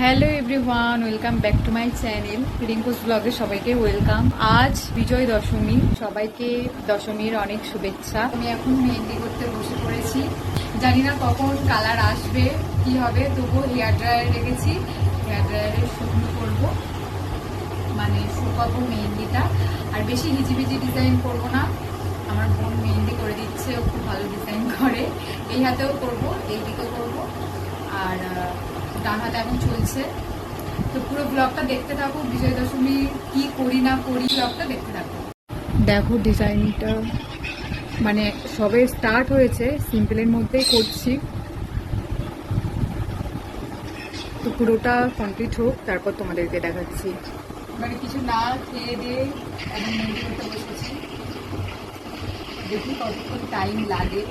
Hello everyone, welcome back to my channel Rinku's ব্লগে সবাইকে welcome. আজ বিজয় দশমী, সবাইকে দশমীর অনেক শুভেচ্ছা। আমি এখন মেহেন্দি করতে বসে পড়েছি। জানি না কখন কালার আসবে, কি হবে, তবুও হেয়ার ড্রায়ার রেখেছি। হেয়ার ড্রায়ারে শুকনো করবো, মানে শুকাবো মেহেন্দিটা। আর বেশি হিজিবিজি ডিজাইন করবো না। আমার বোন মেহেন্দি করে দিচ্ছে, ও খুব ভালো ডিজাইন করে। এই হাতেও করবো, এই দিকেও করবো, আর ডান হাতে এখন চলছে। তো পুরো ব্লগটা দেখতে থাকো, বিজয় দশমী কি করি না করি ব্লগটা দেখতে থাকো। দেখো ডিজাইনটা, মানে সবে স্টার্ট হয়েছে, সিম্পলের মধ্যেই করছি। তো পুরোটা কমপ্লিট হোক, তারপর তোমাদেরকে দেখাচ্ছি। মানে কিছু না খেয়ে দিয়ে এখন মেহেন্দি করতে বসেছি, দেখি কতক্ষণ টাইম লাগে।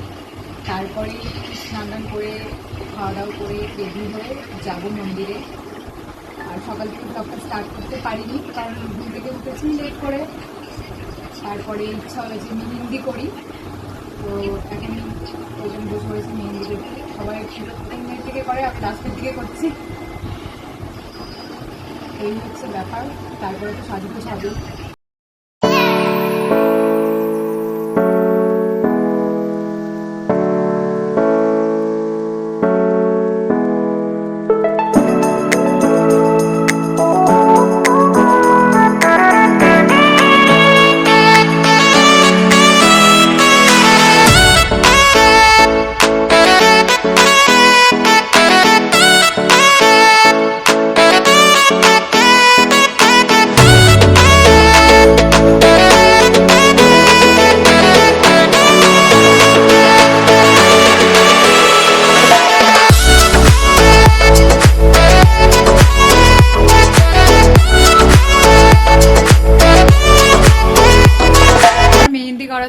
তারপরে স্নান টান করে খাওয়া দাওয়া করে রেডি হয়ে যাবো মন্দিরে। আর সকাল থেকে ব্লগটা স্টার্ট করতে পারিনি, কারণ ঘুম থেকে উঠেছি লেট করে। তারপরে ইচ্ছা হয়েছে মেহেন্দি করি, তো এখন ওজন বসে হয়েছে মেহেন্দি দেখতে। সবাই প্রথমের দিকে করে, আমি লাস্টের দিকে করছি। এই হচ্ছে ব্যাপার। তারপরে তো সাজিতে সাজু।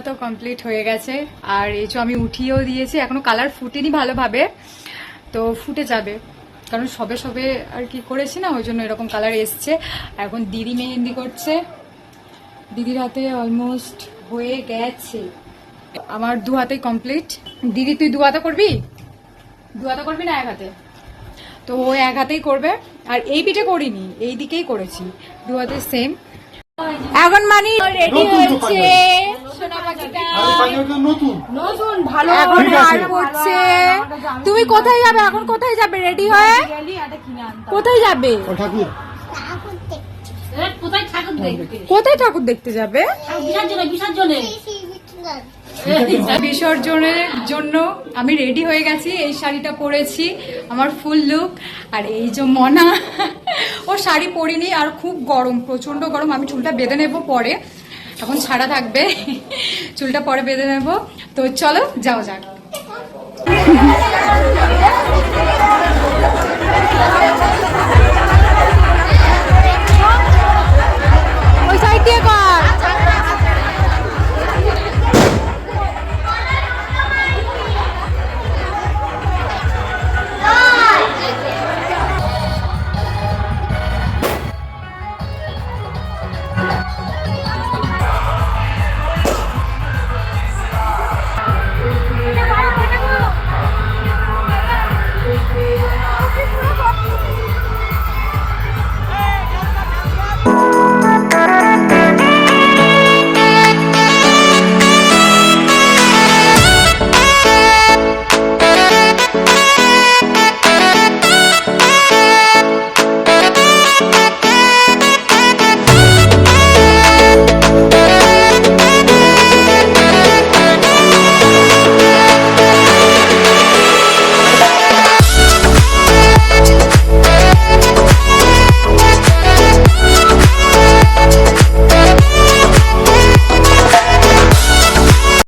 তো কমপ্লিট হয়ে গেছে। আর এই যে আমি উঠিয়েও দিয়েছি, এখনো কালার ফুটেনি ভালোভাবে, তো ফুটে যাবে, কারণ সবে সবে আর কি করেছি না, ওই জন্য এরকম কালার এসছে। এখন দিদি মেহেন্দি করছে, দিদির হাতে অলমোস্ট হয়ে গেছে। আমার দু হাতেই কমপ্লিট। দিদি তুই দু হাতে করবি? দু হাতে করবি না এক হাতে? তো ও এক হাতেই করবে। আর এই পিঠে করিনি, এই দিকেই করেছি, দু হাতে সেম। এখন মানে রেডি হচ্ছে তুমি কোথায় যাবে এখন? কোথায় যাবে রেডি হয়ে? কোথায় যাবে? কোথায় ঠাকুর দেখতে যাবে? বিসর্জনের জন্য আমি রেডি হয়ে গেছি। এই শাড়িটা পরেছি, আমার ফুল লুক। আর এই যে মনা, ও শাড়ি পরিনি, আর খুব গরম, প্রচন্ড গরম। আমি চুলটা বেঁধে নেবো পরে, এখন ছাড়া থাকবে, চুলটা পরে বেঁধে নেবো। তো চলো যাওয়া যাক।